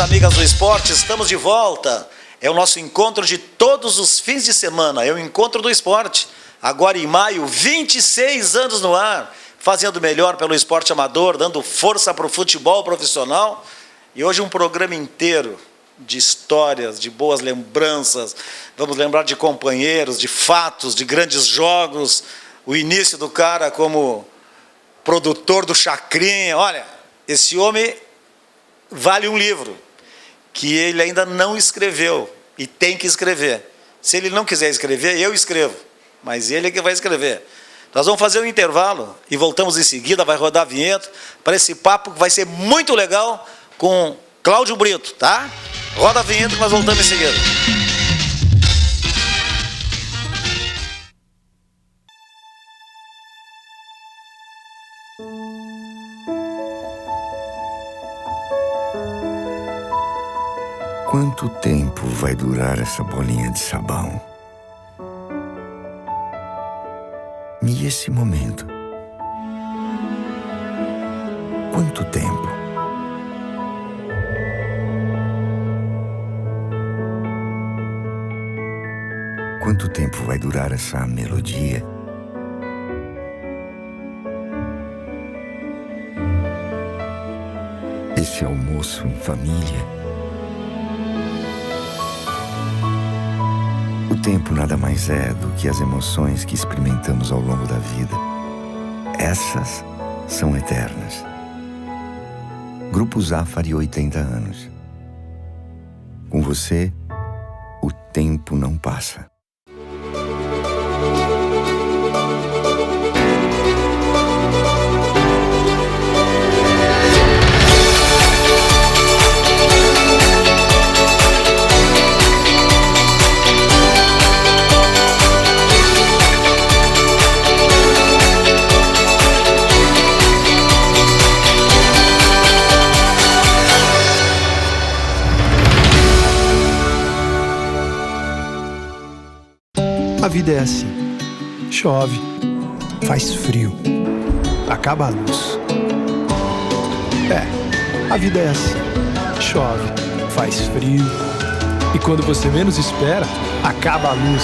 amigas do esporte, estamos de volta. É o nosso encontro de todos os fins de semana, é o encontro do esporte. Agora em maio, 26 anos no ar, fazendo melhor pelo esporte amador, dando força para o futebol profissional. E hoje um programa inteiro de histórias, de boas lembranças. Vamos lembrar de companheiros, de fatos, de grandes jogos. O início do cara como produtor do Chacrinha. Olha, esse homem vale um livro que ele ainda não escreveu e tem que escrever. Se ele não quiser escrever, eu escrevo, mas ele é que vai escrever. Nós vamos fazer um intervalo e voltamos em seguida, vai rodar a vinheta para esse papo que vai ser muito legal com Cláudio Brito, tá? Roda a vinheta que nós voltamos em seguida. Quanto tempo vai durar essa bolinha de sabão? E esse momento? Quanto tempo? Quanto tempo vai durar essa melodia? Esse almoço em família? O tempo nada mais é do que as emoções que experimentamos ao longo da vida. Essas são eternas. Grupo Zafari, 80 anos. Com você, o tempo não passa. A vida é assim. Chove, faz frio, acaba a luz. A vida é assim. Chove, faz frio, e quando você menos espera, acaba a luz.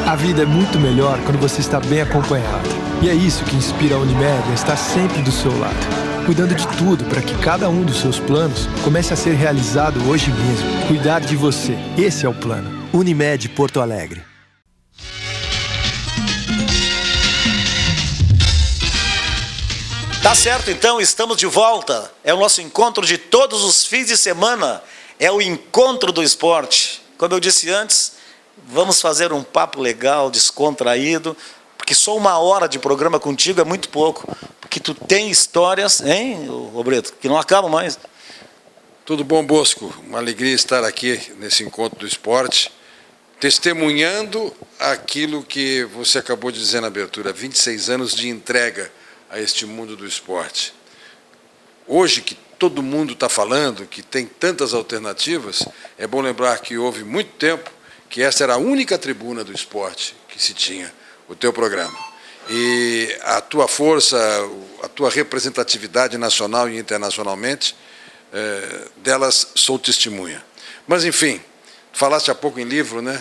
A vida é muito melhor quando você está bem acompanhado. E é isso que inspira a Unimed a estar sempre do seu lado, cuidando de tudo para que cada um dos seus planos comece a ser realizado hoje mesmo. Cuidar de você, esse é o plano. Unimed Porto Alegre. Tá certo, então, estamos de volta. É o nosso encontro de todos os fins de semana. É o encontro do esporte. Como eu disse antes, vamos fazer um papo legal, descontraído, porque só 1 hora de programa contigo é muito pouco. Porque tu tem histórias, hein, Brito, que não acabam mais. Tudo bom, Bosco? Uma alegria estar aqui nesse encontro do esporte, testemunhando aquilo que você acabou de dizer na abertura, 26 anos de entrega a este mundo do esporte. Hoje, que todo mundo está falando, que tem tantas alternativas, é bom lembrar que houve muito tempo que essa era a única tribuna do esporte que se tinha, o teu programa. E a tua força, a tua representatividade nacional e internacionalmente, delas sou testemunha. Mas, enfim, falaste há pouco em livro, né?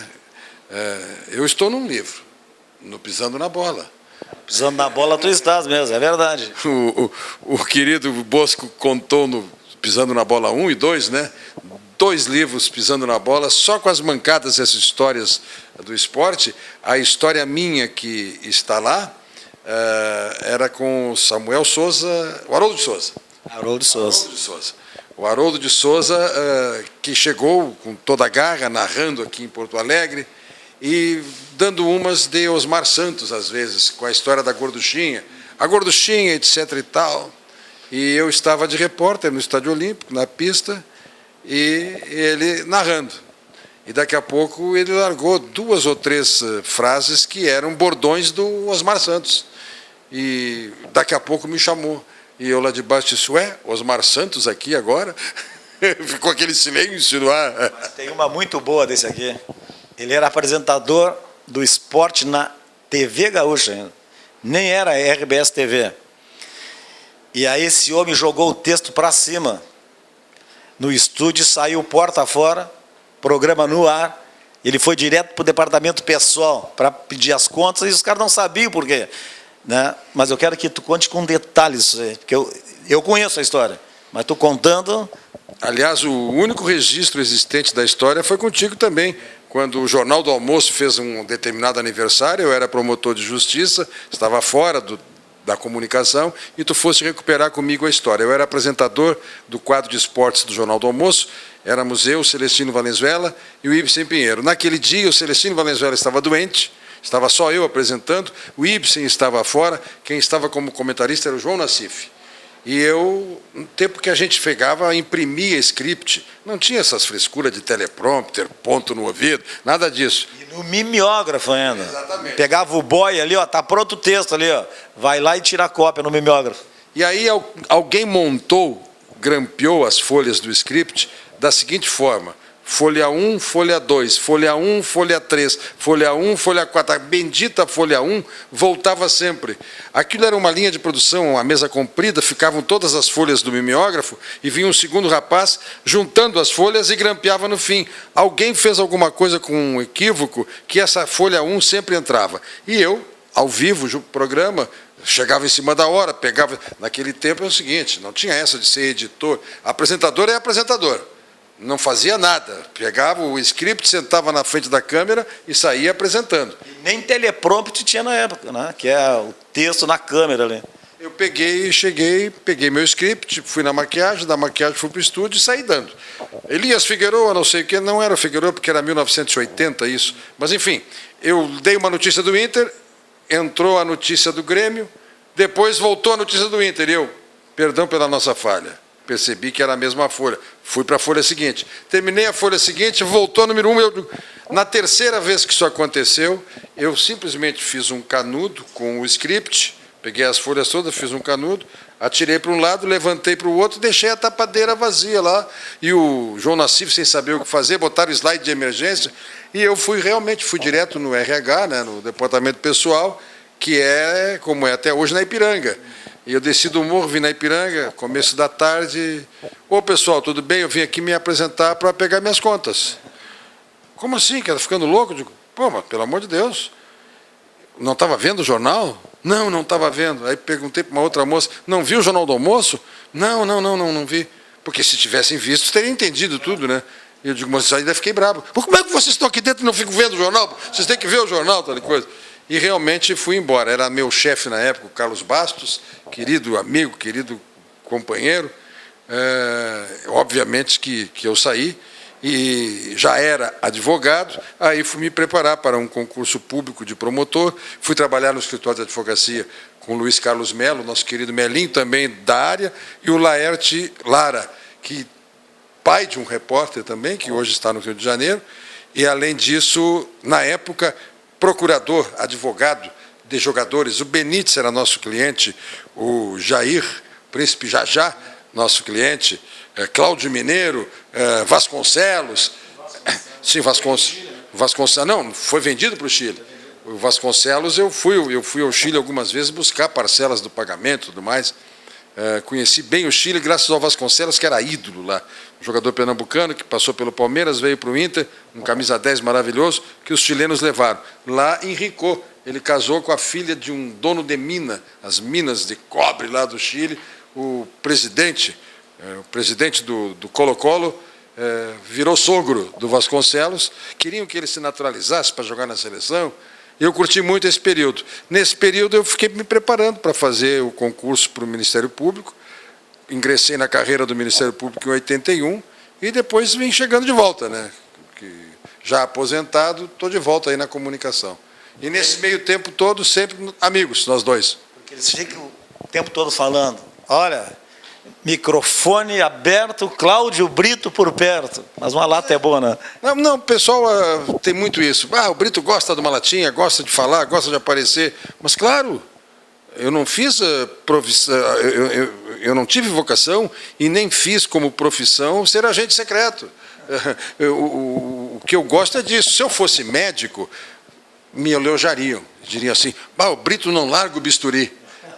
Eu estou num livro, no Pisando na Bola. Pisando na bola tu estás mesmo, é verdade. O querido Bosco contou no Pisando na Bola 1 e 2, né? 2 livros Pisando na Bola, só com as mancadas dessas histórias do esporte. A história minha que está lá era com o Samuel Souza, o Haroldo de Souza. O Haroldo de Souza, que chegou com toda a garra, narrando aqui em Porto Alegre, e dando umas de Osmar Santos, às vezes, com a história da gorduchinha. A gorduchinha, etc. e tal. E eu estava de repórter no Estádio Olímpico, na pista, e ele narrando. E daqui a pouco ele largou 2 ou 3 frases que eram bordões do Osmar Santos. E daqui a pouco me chamou. E eu lá de baixo disse, Osmar Santos aqui agora? Ficou aquele silêncio no ar. Mas tem uma muito boa desse aqui. Ele era apresentador do esporte na TV Gaúcha ainda. Nem era RBS TV. E aí esse homem jogou o texto para cima. no estúdio, saiu porta fora, programa no ar. Ele foi direto para o departamento pessoal para pedir as contas e os caras não sabiam por quê. Né? Mas eu quero que tu conte com detalhes isso aí, porque eu conheço a história, mas tu contando... Aliás, o único registro existente da história foi contigo também. Quando o Jornal do Almoço fez um determinado aniversário, eu era promotor de justiça, estava fora da comunicação, e tu foste recuperar comigo a história. Eu era apresentador do quadro de esportes do Jornal do Almoço, éramos eu, Celestino Valenzuela e o Ibsen Pinheiro. Naquele dia, o Celestino Valenzuela estava doente, estava só eu apresentando, o Ibsen estava fora, quem estava como comentarista era o João Nassif. E eu, no tempo que a gente pegava, imprimia script, não tinha essas frescuras de teleprompter, ponto no ouvido, nada disso. E no mimeógrafo ainda. Exatamente. Pegava o boy ali, ó, tá pronto o texto ali, ó. Vai lá e tira a cópia no mimeógrafo. E aí alguém montou, grampeou as folhas do script da seguinte forma: folha 1, folha 2, folha 1, folha 3, folha 1, folha 4. A bendita folha 1 voltava sempre. Aquilo era uma linha de produção, a mesa comprida, ficavam todas as folhas do mimeógrafo e vinha um segundo rapaz juntando as folhas e grampeava no fim. Alguém fez alguma coisa com um equívoco que essa folha 1 sempre entrava. E eu, ao vivo, o programa, chegava em cima da hora, pegava... Naquele tempo é o seguinte, não tinha essa de ser editor. Apresentador é apresentador. Não fazia nada. Pegava o script, sentava na frente da câmera e saía apresentando. E nem teleprompter tinha na época, né? Que é o texto na câmera ali. Eu peguei meu script, fui na maquiagem, da maquiagem fui para o estúdio e saí dando. Elias Figueroa, não sei o que, não era Figueroa, porque era 1980 isso. Mas, enfim, eu dei uma notícia do Inter, entrou a notícia do Grêmio, depois voltou a notícia do Inter. E eu, perdão pela nossa falha, percebi que era a mesma folha. Fui para a folha seguinte. Terminei a folha seguinte, voltou a número 1. Na terceira vez que isso aconteceu, eu simplesmente fiz um canudo com o script, peguei as folhas todas, fiz um canudo, atirei para um lado, levantei para o outro e deixei a tapadeira vazia lá. E o João Nassif, sem saber o que fazer, botaram o slide de emergência. E eu fui direto no RH, né, no departamento pessoal, que é, como é até hoje, na Ipiranga. E eu desci do morro, vim na Ipiranga, começo da tarde. Ô, pessoal, tudo bem? Eu vim aqui me apresentar para pegar minhas contas. Como assim? Que está ficando louco? Eu digo, pô, mas pelo amor de Deus. Não estava vendo o jornal? Não, não estava vendo. Aí perguntei para uma outra moça, não viu o Jornal do Almoço? Não vi. Porque se tivessem visto, teria entendido tudo, né? E eu digo, mas ainda fiquei bravo. Mas como é que vocês estão aqui dentro e não ficam vendo o jornal? Vocês têm que ver o jornal, tal coisa. E realmente fui embora. Era meu chefe na época, o Carlos Bastos, querido amigo, querido companheiro. Obviamente que eu saí e já era advogado, aí fui me preparar para um concurso público de promotor, fui trabalhar no escritório de advocacia com o Luiz Carlos Melo, nosso querido Melinho, também da área, e o Laerte Lara, que pai de um repórter também, que hoje está no Rio de Janeiro, e, além disso, na época, procurador, advogado de jogadores. O Benítez era nosso cliente, o Jair, Príncipe Jajá, nosso cliente, Cláudio Mineiro, Vasconcelos. Sim, Vasconcelos. Não, foi vendido para o Chile. O Vasconcelos, eu fui ao Chile algumas vezes buscar parcelas do pagamento e tudo mais. Conheci bem o Chile graças ao Vasconcelos, que era ídolo lá. Um jogador pernambucano que passou pelo Palmeiras, veio para o Inter, um camisa 10 maravilhoso, que os chilenos levaram. Lá enricou. Ele casou com a filha de um dono de mina, as minas de cobre lá do Chile. O presidente do Colo-Colo virou sogro do Vasconcelos. Queriam que ele se naturalizasse para jogar na seleção. Eu curti muito esse período. Nesse período, eu fiquei me preparando para fazer o concurso para o Ministério Público. Ingressei na carreira do Ministério Público em 81 e depois vim chegando de volta, né? Já aposentado, estou de volta aí na comunicação. E nesse meio tempo todo, sempre amigos, nós dois. Porque eles ficam o tempo todo falando, olha, microfone aberto, Cláudio Brito por perto. Mas uma lata é boa, né? Não, o pessoal tem muito isso. O Brito gosta de uma latinha, gosta de falar, gosta de aparecer. Mas, claro, eu não fiz profissão, eu não tive vocação e nem fiz como profissão ser agente secreto. O que eu gosto é disso. Se eu fosse médico, me elogiariam. Diriam assim, o Brito não larga o bisturi.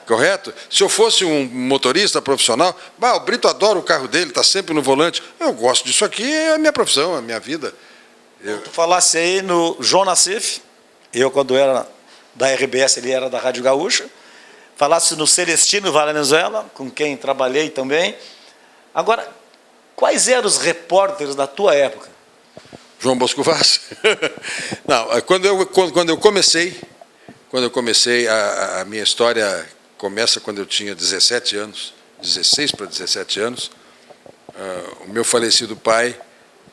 correto? Se eu fosse um motorista profissional, o Brito adora o carro dele, está sempre no volante. Eu gosto disso aqui, é a minha profissão, é a minha vida. Tu falasse aí no João Nassif, eu quando era da RBS, ele era da Rádio Gaúcha. Falasse no Celestino Valenzuela, com quem trabalhei também. Agora, quais eram os repórteres da tua época? João Bosco Vaz. Não, quando eu comecei, a minha história começa quando eu tinha 17 anos, 16 para 17 anos. O meu falecido pai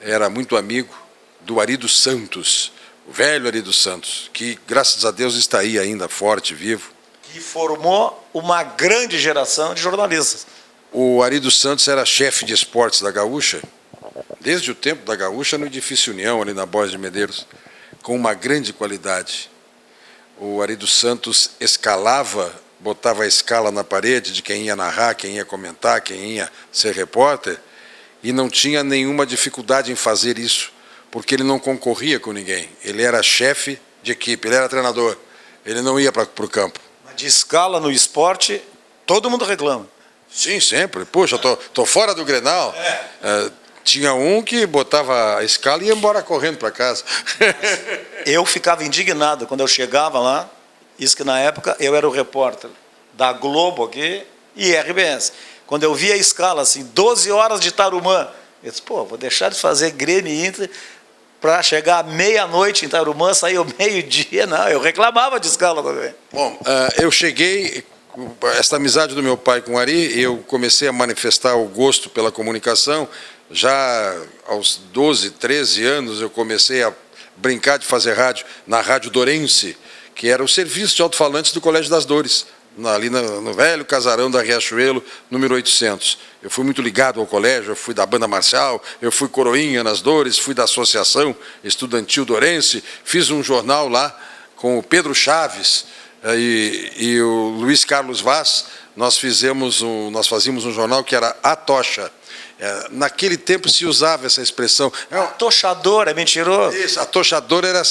era muito amigo do Ari dos Santos, o velho Ari dos Santos, que, graças a Deus, está aí ainda forte, vivo. Que formou uma grande geração de jornalistas. O Ari dos Santos era chefe de esportes da Gaúcha, desde o tempo da Gaúcha, no Edifício União, ali na Borges de Medeiros, com uma grande qualidade. O Ari dos Santos escalava, botava a escala na parede de quem ia narrar, quem ia comentar, quem ia ser repórter, e não tinha nenhuma dificuldade em fazer isso, porque ele não concorria com ninguém. Ele era chefe de equipe, ele era treinador, ele não ia para o campo. De escala no esporte, todo mundo reclama. Sim, sempre. Puxa, tô fora do Grenal. Tinha um que botava a escala e ia embora correndo para casa. Eu ficava indignado quando eu chegava lá, isso que na época eu era o repórter da Globo aqui e RBS. Quando eu via a escala, assim, 12 horas de Tarumã, eu disse, vou deixar de fazer Grêmio e Inter para chegar à meia-noite em Tarumã, sair ao meio-dia. Não, eu reclamava de escala também. Bom, eu cheguei, essa amizade do meu pai com o Ari, eu comecei a manifestar o gosto pela comunicação. Já aos 12, 13 anos, eu comecei a brincar de fazer rádio na Rádio Dourense, que era o serviço de alto-falantes do Colégio das Dores, ali no velho casarão da Riachuelo, número 800. Eu fui muito ligado ao colégio, eu fui da banda marcial, eu fui coroinha nas Dores, fui da Associação Estudantil Dourense, fiz um jornal lá com o Pedro Chaves e o Luiz Carlos Vaz. Nós fazíamos um jornal que era A Tocha. Naquele tempo se usava essa expressão. Atochador, é mentiroso? Isso, atochador era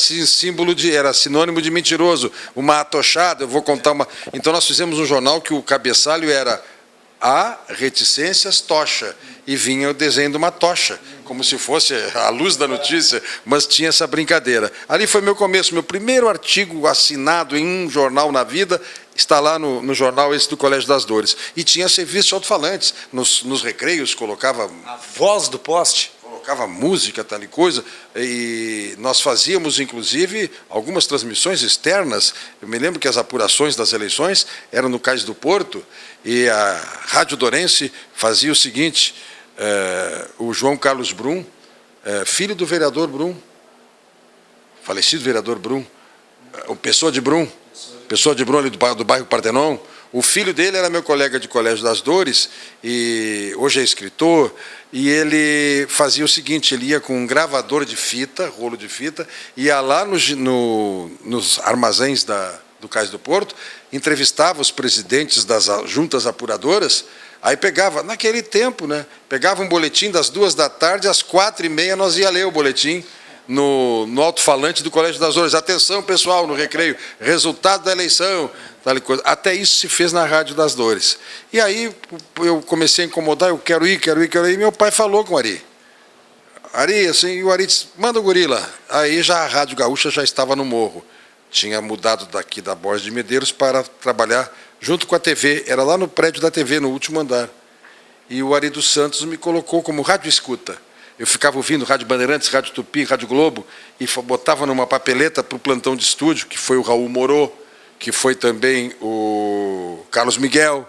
era sinônimo de mentiroso. Uma atochada, eu vou contar uma. Então nós fizemos um jornal que o cabeçalho era A Reticências Tocha, e vinha o desenho de uma tocha, como se fosse a luz da notícia, mas tinha essa brincadeira. Ali foi meu começo, meu primeiro artigo assinado em um jornal na vida está lá no jornal esse do Colégio das Dores. E tinha serviço de alto-falantes. Nos recreios colocava... A voz do poste. Colocava música, tal e coisa. E nós fazíamos, inclusive, algumas transmissões externas. Eu me lembro que as apurações das eleições eram no Cais do Porto, e a Rádio Dourense fazia o seguinte, o João Carlos Brum, filho do vereador Brum, falecido vereador Brum, o Pessoa de Brum ali do bairro Partenon. O filho dele era meu colega de Colégio das Dores, e hoje é escritor, e ele fazia o seguinte, ele ia com um gravador de fita, rolo de fita, ia lá nos armazéns do Cais do Porto, entrevistava os presidentes das juntas apuradoras, aí pegava, naquele tempo, pegava um boletim das 14h, às 16h30 nós ia ler o boletim, no alto-falante do Colégio das Dores. Atenção, pessoal, no recreio, resultado da eleição, tal coisa. Até isso se fez na Rádio das Dores. E aí eu comecei a incomodar, eu quero ir, e meu pai falou com o Ari. Ari, assim, e o Ari disse, manda o guri lá. Aí já a Rádio Gaúcha já estava no morro. Tinha mudado daqui da Borges de Medeiros para trabalhar junto com a TV, era lá no prédio da TV, no último andar. E o Ari dos Santos me colocou como rádio escuta. Eu ficava ouvindo Rádio Bandeirantes, Rádio Tupi, Rádio Globo, e botava numa papeleta para o plantão de estúdio, que foi o Raul Morô, que foi também o Carlos Miguel,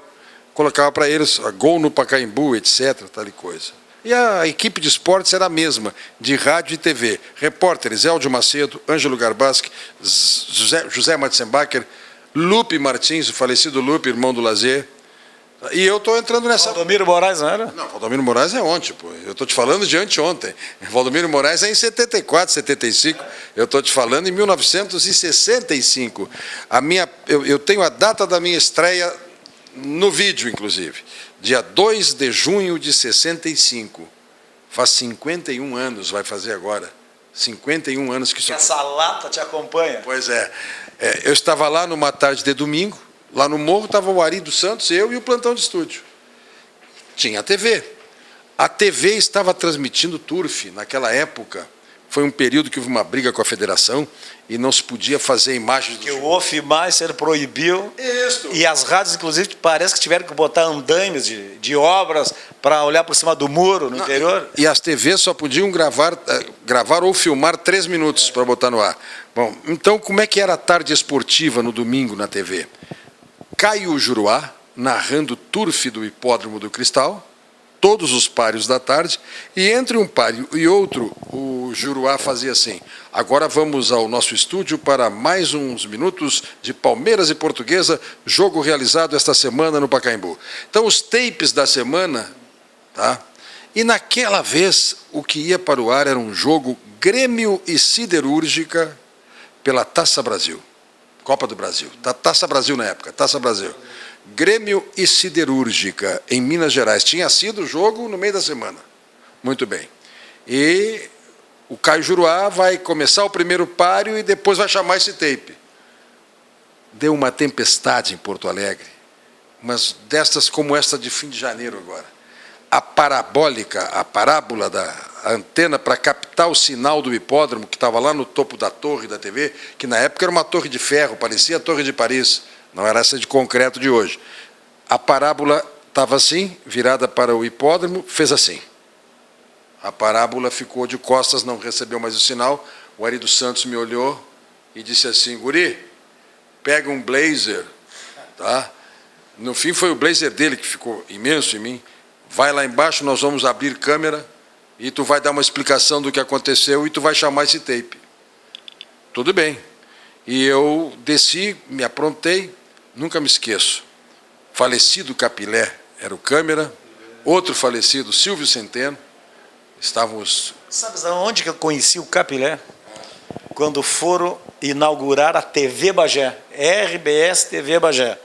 colocava para eles gol no Pacaembu, etc., tal e coisa. E a equipe de esportes era a mesma, de rádio e TV. Repórteres, Eldio Macedo, Ângelo Garbaschi, José Matzenbacher, Lupe Martins, o falecido Lupe, irmão do Lazer. E eu estou entrando nessa... Valdomiro Moraes, não era? Não, Valdomiro Moraes é ontem, pô. Eu estou te falando de anteontem. Valdomiro Moraes é em 74, 75. Eu estou te falando em 1965. Eu tenho a data da minha estreia no vídeo, inclusive. Dia 2 de junho de 65. Faz 51 anos, vai fazer agora. 51 anos que isso... Essa lata te acompanha. Pois é. Eu estava lá numa tarde de domingo, Lá no morro estava o Ari dos Santos, eu e o plantão de estúdio. Tinha a TV. A TV estava transmitindo turf naquela época. Foi um período que houve uma briga com a federação e não se podia fazer imagens do Que o Ofmeister proibiu. Isso. E as rádios, inclusive, parece que tiveram que botar andaimes de obras para olhar por cima do muro no interior. E as TVs só podiam gravar ou filmar 3 minutos para botar no ar. Bom, então como é que era a tarde esportiva no domingo na TV? Caio Juruá, narrando turf do Hipódromo do Cristal, todos os páreos da tarde, e entre um páreo e outro, o Juruá fazia assim: agora vamos ao nosso estúdio para mais uns minutos de Palmeiras e Portuguesa, jogo realizado esta semana no Pacaembu. Então, os tapes da semana, tá? E naquela vez, o que ia para o ar era um jogo Grêmio e Siderúrgica pela Taça Brasil, Copa do Brasil, Taça Brasil na época, Taça Brasil. Grêmio e Siderúrgica, em Minas Gerais. Tinha sido o jogo no meio da semana. Muito bem. E o Caio Juruá vai começar o primeiro páreo e depois vai chamar esse tape. Deu uma tempestade em Porto Alegre, mas destas como esta de fim de janeiro agora. A parábola da antena para captar o sinal do hipódromo, que estava lá no topo da torre da TV, que na época era uma torre de ferro, parecia a Torre de Paris. Não era essa de concreto de hoje. A parábola estava assim, virada para o hipódromo, fez assim. A parábola ficou de costas, não recebeu mais o sinal. O Ari dos Santos me olhou e disse assim: guri, pega um blazer. Tá? No fim foi o blazer dele que ficou imenso em mim. Vai lá embaixo, nós vamos abrir câmera e tu vai dar uma explicação do que aconteceu e tu vai chamar esse tape. Tudo bem. E eu desci, me aprontei. Nunca me esqueço. Falecido Capilé era o câmera, outro falecido, Silvio Centeno. Estávamos... Sabe onde que eu conheci o Capilé? Quando foram inaugurar a TV Bagé, RBS TV Bagé.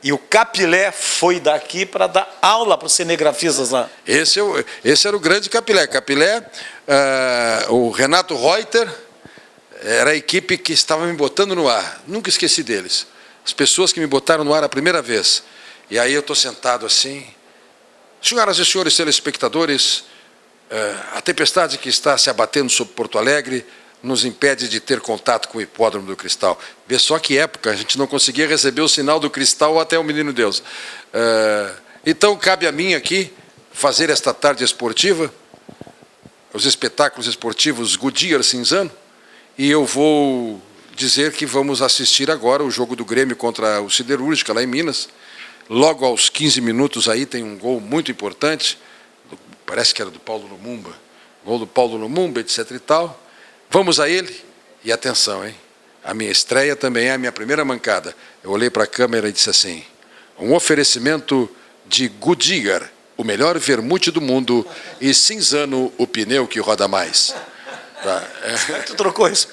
E o Capilé foi daqui para dar aula para os cinegrafistas lá. Esse era o grande Capilé. Capilé, o Renato Reuter, era a equipe que estava me botando no ar. Nunca esqueci deles. As pessoas que me botaram no ar a primeira vez. E aí eu estou sentado assim. Senhoras e senhores telespectadores, a tempestade que está se abatendo sobre Porto Alegre nos impede de ter contato com o Hipódromo do Cristal. Vê só que época, a gente não conseguia receber o sinal do Cristal até o Menino Deus. Então cabe a mim aqui fazer esta tarde esportiva, os espetáculos esportivos Goodyear Cinzano, e eu vou dizer que vamos assistir agora o jogo do Grêmio contra o Siderúrgica, lá em Minas. Logo aos 15 minutos aí tem um gol muito importante, parece que era do Paulo Lumumba, gol do Paulo Lumumba, etc e tal. Vamos a ele, e atenção, hein? A minha estreia também é a minha primeira mancada. Eu olhei para a câmera e disse assim: um oferecimento de Goodyear, o melhor vermute do mundo, e Cinzano, o pneu que roda mais. Tá. Tu trocou isso?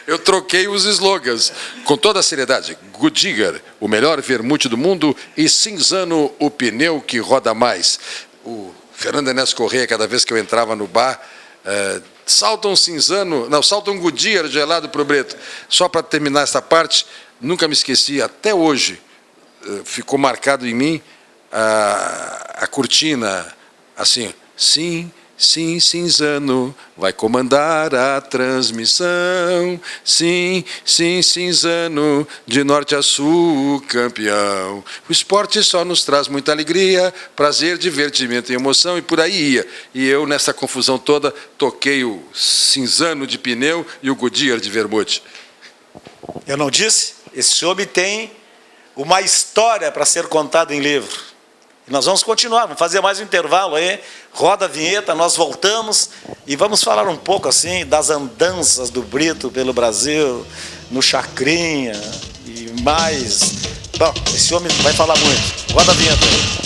Eu troquei os slogans, com toda a seriedade. Goodyear, o melhor vermute do mundo, e Cinzano, o pneu que roda mais. O Fernando Ernesto Corrêa, cada vez que eu entrava no bar, salta um Cinzano, não, salta um Goodyear gelado para o Breto. Só para terminar essa parte, nunca me esqueci, até hoje, ficou marcado em mim a cortina, assim, sim, sim, Cinzano, vai comandar a transmissão. Sim, sim, Cinzano, de norte a sul, campeão. O esporte só nos traz muita alegria, prazer, divertimento e emoção, e por aí ia. E eu, nessa confusão toda, toquei o Cinzano de pneu e o Goodyear de vermute. Eu não disse? Esse homem tem uma história para ser contada em livro. Nós vamos continuar, vamos fazer mais um intervalo aí, roda a vinheta, nós voltamos e vamos falar um pouco assim das andanças do Brito pelo Brasil, no Chacrinha e mais. Bom, esse homem vai falar muito. Roda a vinheta aí.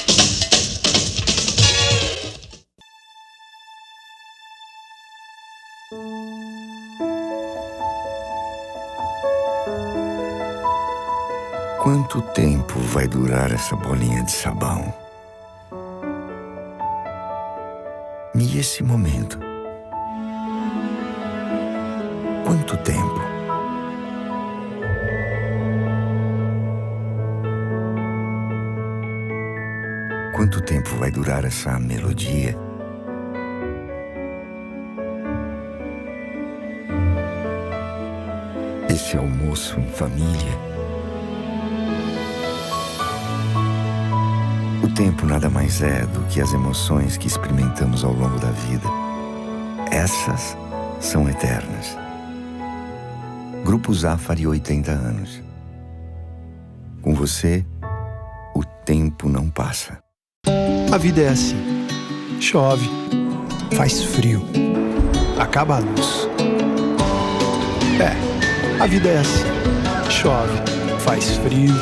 Quanto tempo vai durar essa bolinha de sabão? E esse momento? Quanto tempo? quanto tempo vai durar essa melodia. Esse almoço em família. O tempo nada mais é do que as emoções que experimentamos ao longo da vida. Essas são eternas. Grupo Zafari, 80 anos. Com você, o tempo não passa. A vida é assim. Chove, faz frio, acaba a luz. A vida é assim. Chove, faz frio,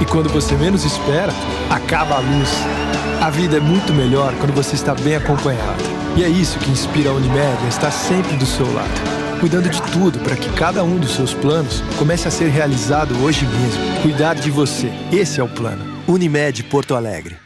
e quando você menos espera, acaba a luz. A vida é muito melhor quando você está bem acompanhado. E é isso que inspira a Unimed a estar sempre do seu lado, cuidando de tudo para que cada um dos seus planos comece a ser realizado hoje mesmo. Cuidar de você, esse é o plano. Unimed Porto Alegre.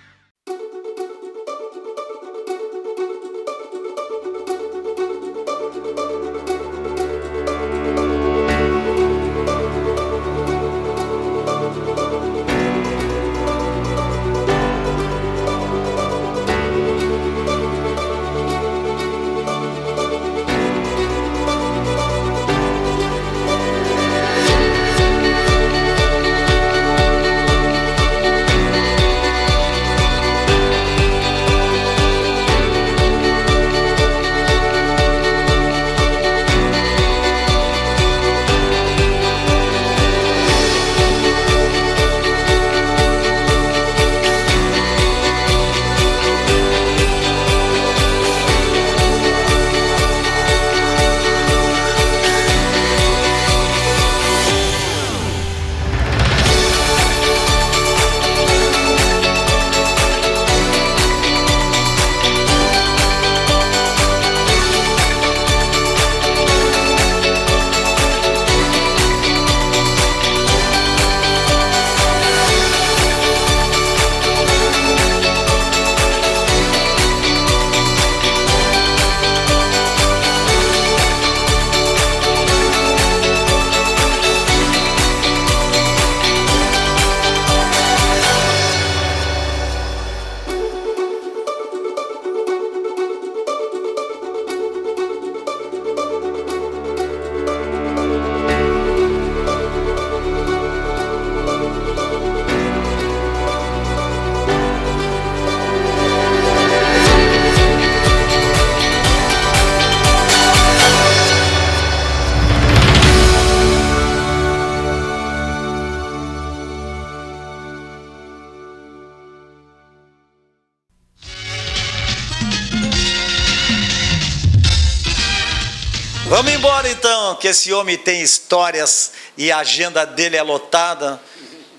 Vamos embora então, que esse homem tem histórias e a agenda dele é lotada.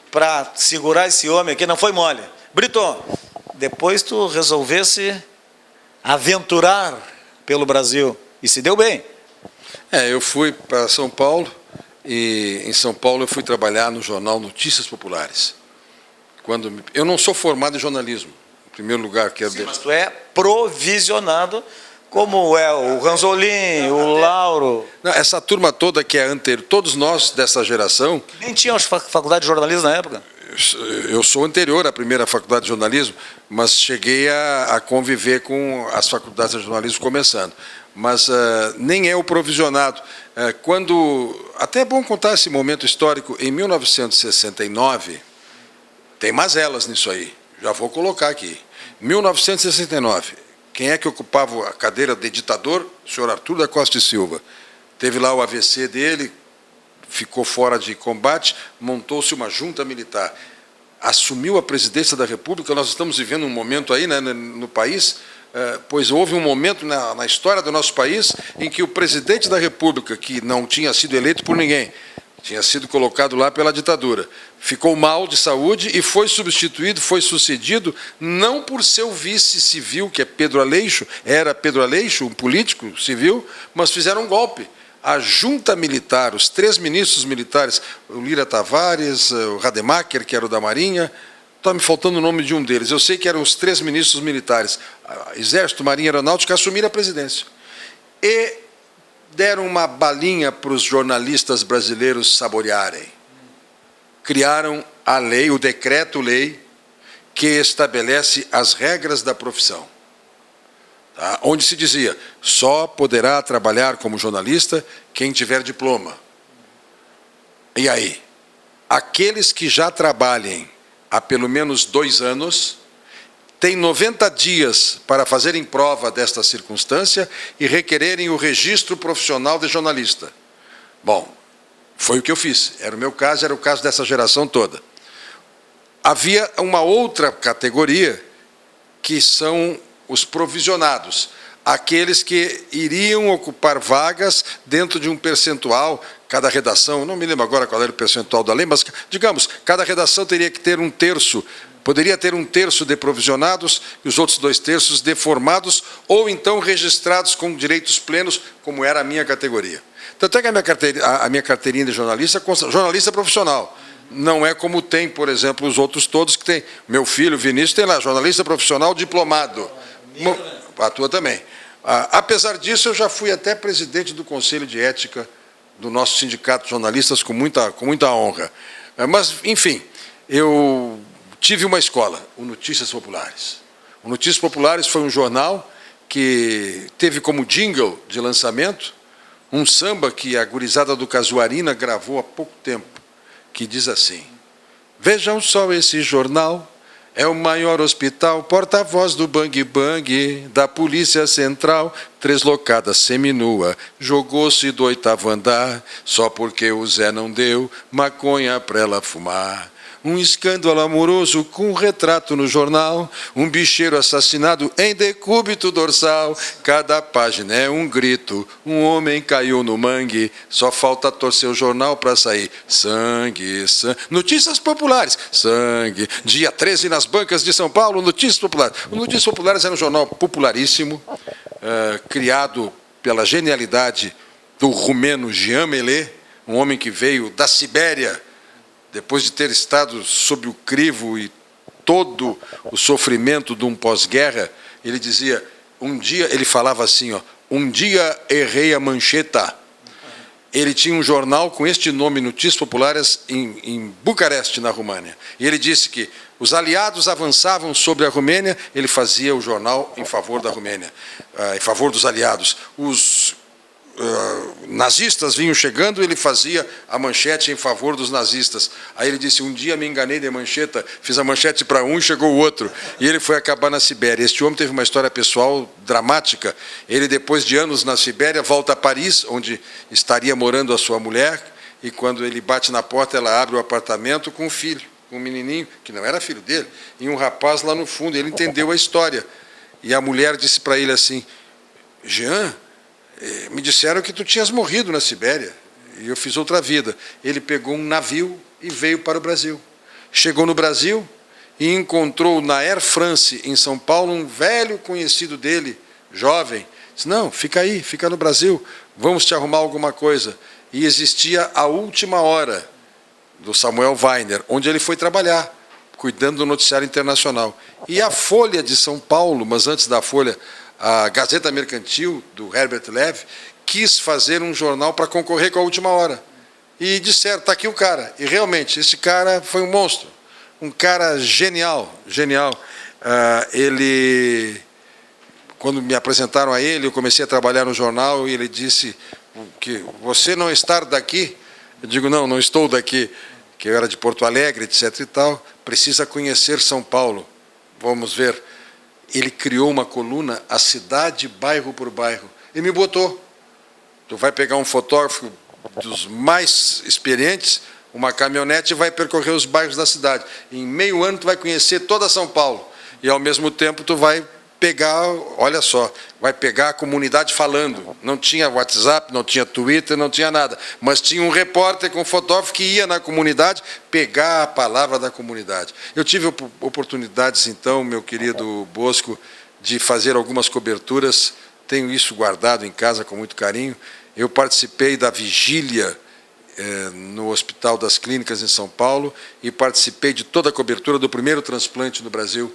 Para segurar esse homem aqui não foi mole. Brito, depois tu resolvesse aventurar pelo Brasil e se deu bem. Eu fui para São Paulo e em São Paulo eu fui trabalhar no jornal Notícias Populares. Eu não sou formado em jornalismo, em primeiro lugar. Mas tu é provisionado, como é o Ranzolin, o Lauro. Não, essa turma toda que é anterior, todos nós dessa geração... Nem tinham faculdade de jornalismo na época? Eu sou anterior à primeira faculdade de jornalismo, mas cheguei a conviver com as faculdades de jornalismo começando. Mas nem é o provisionado. Até é bom contar esse momento histórico. Em 1969, tem mazelas nisso aí, já vou colocar aqui. 1969, quem é que ocupava a cadeira de ditador? O senhor Arthur da Costa e Silva. Teve lá o AVC dele, ficou fora de combate, montou-se uma junta militar. Assumiu a presidência da República. Nós estamos vivendo um momento aí, né, no país, pois houve um momento na história do nosso país em que o presidente da República, que não tinha sido eleito por ninguém, tinha sido colocado lá pela ditadura, ficou mal de saúde e foi substituído, foi sucedido, não por seu vice civil, que é Pedro Aleixo, era Pedro Aleixo, um político civil, mas fizeram um golpe. A junta militar, os 3 ministros militares, o Lira Tavares, o Rademacher, que era o da Marinha, está me faltando o nome de um deles, eu sei que eram os 3 ministros militares, Exército, Marinha e Aeronáutica, assumiram a presidência. E deram uma balinha para os jornalistas brasileiros saborearem. Criaram a lei, o decreto-lei, que estabelece as regras da profissão. Tá? Onde se dizia, só poderá trabalhar como jornalista quem tiver diploma. E aí? Aqueles que já trabalhem há pelo menos 2 anos, têm 90 dias para fazerem prova desta circunstância e requererem o registro profissional de jornalista. Bom, foi o que eu fiz. Era o meu caso, era o caso dessa geração toda. Havia uma outra categoria, que são os provisionados, aqueles que iriam ocupar vagas dentro de um percentual, cada redação, não me lembro agora qual era o percentual da lei, mas, digamos, cada redação teria que ter 1/3, poderia ter 1/3 de provisionados e os outros 2/3 de formados, ou então registrados com direitos plenos, como era a minha categoria. Tanto é que a minha carteirinha de jornalista consta jornalista profissional. Não é como tem, por exemplo, os outros todos que tem. Meu filho, Vinícius, tem lá, jornalista profissional diplomado. A tua também. Apesar disso, eu já fui até presidente do Conselho de Ética do nosso sindicato de jornalistas com muita honra. Mas, enfim, eu tive uma escola, o Notícias Populares. O Notícias Populares foi um jornal que teve como jingle de lançamento um samba que a gurizada do Casuarina gravou há pouco tempo, que diz assim: vejam só esse jornal, é o maior hospital, porta-voz do Bang Bang, da Polícia Central, 3 locadas seminua, jogou-se do 8º andar, só porque o Zé não deu maconha pra ela fumar. Um escândalo amoroso com um retrato no jornal, um bicheiro assassinado em decúbito dorsal, cada página é um grito, um homem caiu no mangue, só falta torcer o jornal para sair. Sangue, sangue. Notícias Populares, sangue. Dia 13 nas bancas de São Paulo, Notícias Populares. O Notícias Populares era um jornal popularíssimo, criado pela genialidade do rumeno Jean Mellet, um homem que veio da Sibéria, depois de ter estado sob o crivo e todo o sofrimento de um pós-guerra. Ele dizia, um dia, ele falava assim, ó, um dia errei a mancheta. Ele tinha um jornal com este nome, Notícias Populares, em Bucareste, na România. E ele disse que os aliados avançavam sobre a Romênia, ele fazia o jornal em favor da Romênia, em favor dos aliados. Os nazistas vinham chegando, ele fazia a manchete em favor dos nazistas. Aí ele disse, um dia me enganei de mancheta, fiz a manchete para um e chegou o outro. E ele foi acabar na Sibéria. Este homem teve uma história pessoal dramática. Ele, depois de anos na Sibéria, volta a Paris, onde estaria morando a sua mulher, e quando ele bate na porta, ela abre o apartamento com um filho, com um menininho, que não era filho dele, e um rapaz lá no fundo. Ele entendeu a história. E a mulher disse para ele assim, Jean, me disseram que tu tinhas morrido na Sibéria, e eu fiz outra vida. Ele pegou um navio e veio para o Brasil. Chegou no Brasil e encontrou na Air France, em São Paulo, um velho conhecido dele, jovem. Disse, não, fica aí, fica no Brasil, vamos te arrumar alguma coisa. E existia a Última Hora, do Samuel Weiner, onde ele foi trabalhar, cuidando do noticiário internacional. E a Folha de São Paulo, mas antes da Folha, a Gazeta Mercantil, do Herbert Levy, quis fazer um jornal para concorrer com a Última Hora. E disseram, está aqui o cara. E realmente, esse cara foi um monstro. Um cara genial, genial. Ele, quando me apresentaram a ele, eu comecei a trabalhar no jornal, e ele disse que você não está daqui? Eu digo, não, não estou daqui, que eu era de Porto Alegre, etc. e tal. Precisa conhecer São Paulo. Vamos ver. Ele criou uma coluna, a cidade, bairro por bairro, e me botou. Tu vai pegar um fotógrafo dos mais experientes, uma caminhonete, e vai percorrer os bairros da cidade. Em meio ano tu vai conhecer toda São Paulo. E ao mesmo tempo tu vai pegar, olha só, vai pegar a comunidade falando. Não tinha WhatsApp, não tinha Twitter, não tinha nada. Mas tinha um repórter com um fotógrafo que ia na comunidade pegar a palavra da comunidade. Eu tive oportunidades, então, meu querido Bosco, de fazer algumas coberturas. Tenho isso guardado em casa com muito carinho. Eu participei da vigília no Hospital das Clínicas em São Paulo e participei de toda a cobertura do primeiro transplante no Brasil,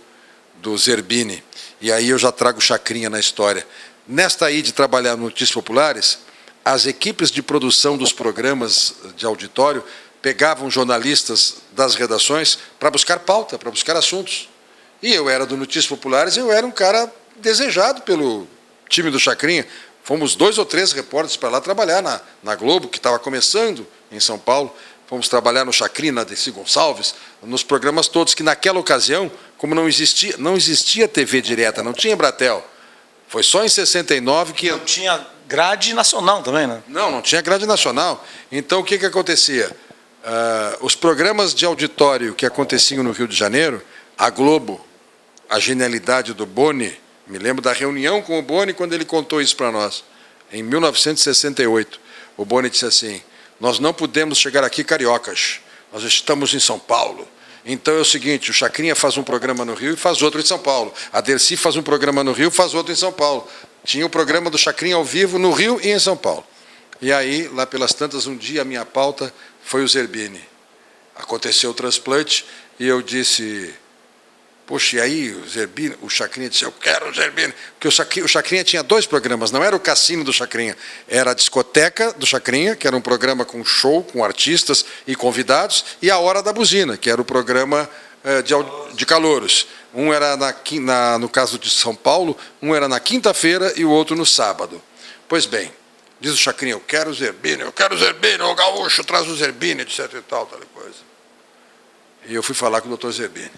do Zerbini. E aí eu já trago chacrinha na história. Nesta aí de trabalhar no Notícias Populares, as equipes de produção dos programas de auditório pegavam jornalistas das redações para buscar pauta, para buscar assuntos. E eu era do Notícias Populares, eu era um cara desejado pelo time do Chacrinha. Fomos 2 ou 3 repórteres para lá trabalhar na Globo, que estava começando em São Paulo. Fomos trabalhar no Chacrinha, na Desi Gonçalves, nos programas todos, que naquela ocasião, como não existia TV direta, não tinha Embratel. Foi só em 69 que... Não tinha grade nacional também, né? Não tinha grade nacional. Então, o que acontecia? Os programas de auditório que aconteciam no Rio de Janeiro, a Globo, a genialidade do Boni, me lembro da reunião com o Boni quando ele contou isso para nós, em 1968. O Boni disse assim: nós não podemos chegar aqui cariocas, nós estamos em São Paulo. Então é o seguinte, o Chacrinha faz um programa no Rio e faz outro em São Paulo. A Dercy faz um programa no Rio e faz outro em São Paulo. Tinha o programa do Chacrinha ao vivo no Rio e em São Paulo. E aí, lá pelas tantas, um dia a minha pauta foi o Zerbini. Aconteceu o transplante e eu disse... Poxa, e aí o Zerbini, o Chacrinha disse, eu quero o Zerbini. Porque o Chacrinha tinha 2 programas, não era o Cassino do Chacrinha, era a Discoteca do Chacrinha, que era um programa com show, com artistas e convidados, e a Hora da Buzina, que era o programa de calouros. Um era, no caso de São Paulo, um era na quinta-feira e o outro no sábado. Pois bem, diz o Chacrinha, eu quero o Zerbini, o gaúcho traz o Zerbini, etc e tal coisa. E eu fui falar com o Dr. Zerbini.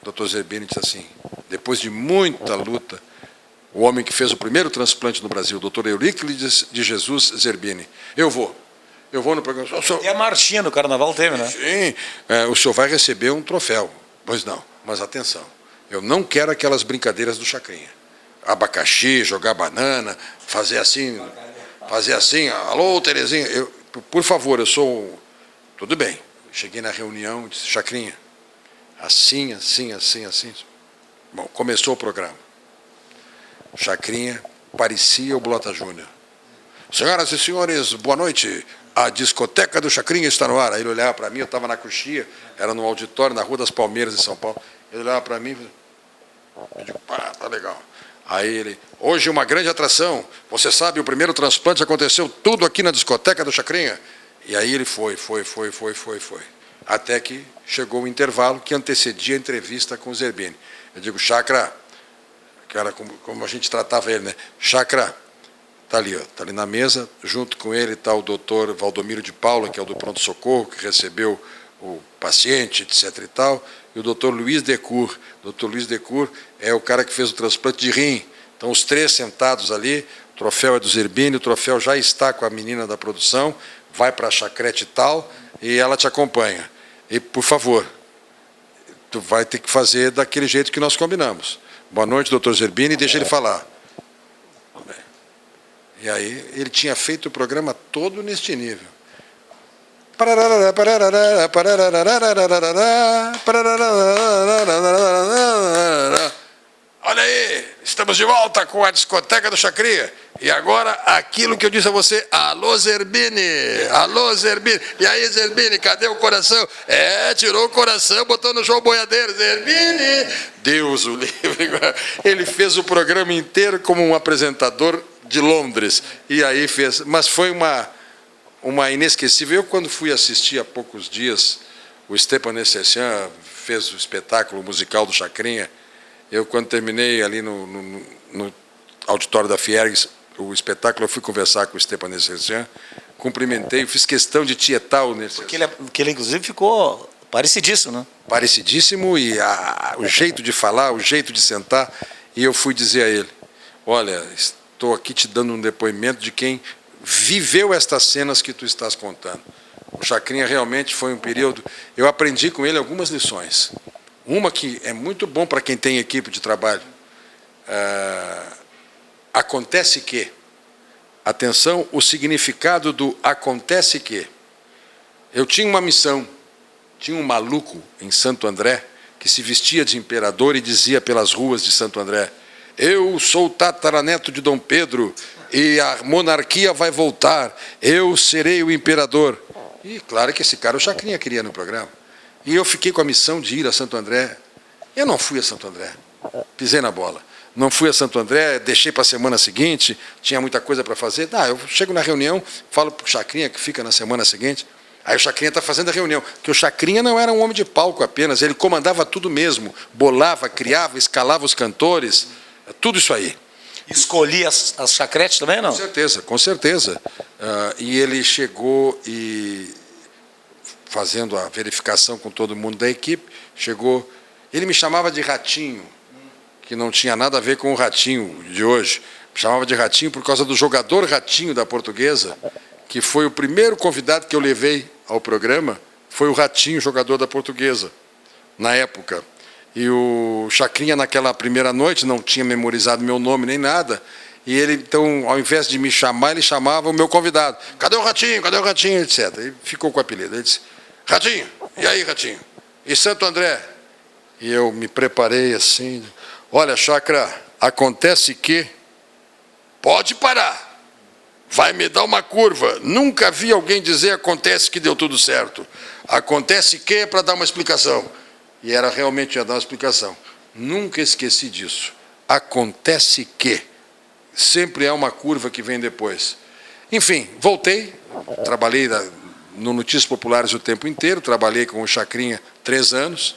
O Dr. Zerbini disse assim, depois de muita luta, o homem que fez o primeiro transplante no Brasil, o Dr. Euríclides de Jesus Zerbini, eu vou no programa. E a marchinha no Carnaval teve, né? Sim, o senhor vai receber um troféu. Pois não, mas atenção, eu não quero aquelas brincadeiras do Chacrinha. Abacaxi, jogar banana, fazer assim, alô, Terezinha, por favor, eu sou... Tudo bem, cheguei na reunião e disse, Chacrinha, assim. Bom, começou o programa. Chacrinha parecia o Blota Júnior. Senhoras e senhores, boa noite. A discoteca do Chacrinha está no ar. Aí ele olhava para mim, eu estava na Coxia, era no auditório, na Rua das Palmeiras, em São Paulo. Ele olhava para mim e eu digo, tá legal. Aí ele, hoje uma grande atração. Você sabe, o primeiro transplante aconteceu tudo aqui na discoteca do Chacrinha. E aí ele foi. Até que chegou o intervalo que antecedia a entrevista com o Zerbini. Eu digo, Chacra, que era como a gente tratava ele, né? Chacra, está ali na mesa, junto com ele está o doutor Valdomiro de Paula, que é o do pronto-socorro, que recebeu o paciente, etc. e tal, e o doutor Luiz Decour. O doutor Luiz Decour é o cara que fez o transplante de rim. Então, os 3 sentados ali, o troféu é do Zerbini, o troféu já está com a menina da produção, vai para a chacrete e tal, e ela te acompanha. E, por favor, tu vai ter que fazer daquele jeito que nós combinamos. Boa noite, doutor Zerbini, deixa ele falar. E aí, ele tinha feito o programa todo neste nível. Olha aí, estamos de volta com a discoteca do Chacrinha. E agora, aquilo que eu disse a você, alô Zerbini, e aí Zerbini, cadê o coração? Tirou o coração, botou no João Boiadeiro, Zerbini, Deus o livre. Ele fez o programa inteiro como um apresentador de Londres, e aí fez, mas foi uma inesquecível. Eu, quando fui assistir há poucos dias, o Stepan Essessian fez o espetáculo musical do Chacrinha. Eu, quando terminei ali no auditório da Fiergues, o espetáculo, eu fui conversar com o Stepan Essessian, cumprimentei, fiz questão de tietar o Essessian. Porque ele, inclusive, ficou parecidíssimo, né? Parecidíssimo, e o jeito de falar, o jeito de sentar, e eu fui dizer a ele, olha, estou aqui te dando um depoimento de quem viveu estas cenas que tu estás contando. O Chacrinha realmente foi um período... Eu aprendi com ele algumas lições. Uma que é muito bom para quem tem equipe de trabalho. Acontece que... Atenção, o significado do acontece que... Eu tinha uma missão. Tinha um maluco em Santo André que se vestia de imperador e dizia pelas ruas de Santo André, eu sou o tataraneto de Dom Pedro e a monarquia vai voltar, eu serei o imperador. E claro que esse cara o Chacrinha queria no programa. E eu fiquei com a missão de ir a Santo André. Eu não fui a Santo André, pisei na bola. Não fui a Santo André, deixei para a semana seguinte, tinha muita coisa para fazer. Eu chego na reunião, falo para o Chacrinha, que fica na semana seguinte, Aí o Chacrinha está fazendo a reunião. Porque o Chacrinha não era um homem de palco apenas, ele comandava tudo mesmo. Bolava, criava, escalava os cantores, tudo isso aí. Escolhi as chacretes também, não? Com certeza, com certeza. E ele chegou e, fazendo a verificação com todo mundo da equipe, chegou... Ele me chamava de Ratinho, que não tinha nada a ver com o Ratinho de hoje. Me chamava de Ratinho por causa do jogador Ratinho da Portuguesa, que foi o primeiro convidado que eu levei ao programa, foi o Ratinho, jogador da Portuguesa, na época. E o Chacrinha, naquela primeira noite, não tinha memorizado meu nome nem nada, e ele, então, ao invés de me chamar, ele chamava o meu convidado. Cadê o Ratinho? Cadê o Ratinho? Etc. E ficou com o apelido. Ele disse, Ratinho, e aí, Ratinho? E Santo André? E eu me preparei assim, olha, Chacra, acontece que... Pode parar, vai me dar uma curva. Nunca vi alguém dizer acontece que deu tudo certo. Acontece que é para dar uma explicação. E era realmente ia dar uma explicação. Nunca esqueci disso. Acontece que. Sempre é uma curva que vem depois. Enfim, voltei, trabalhei no Notícias Populares o tempo inteiro, trabalhei com o Chacrinha 3 anos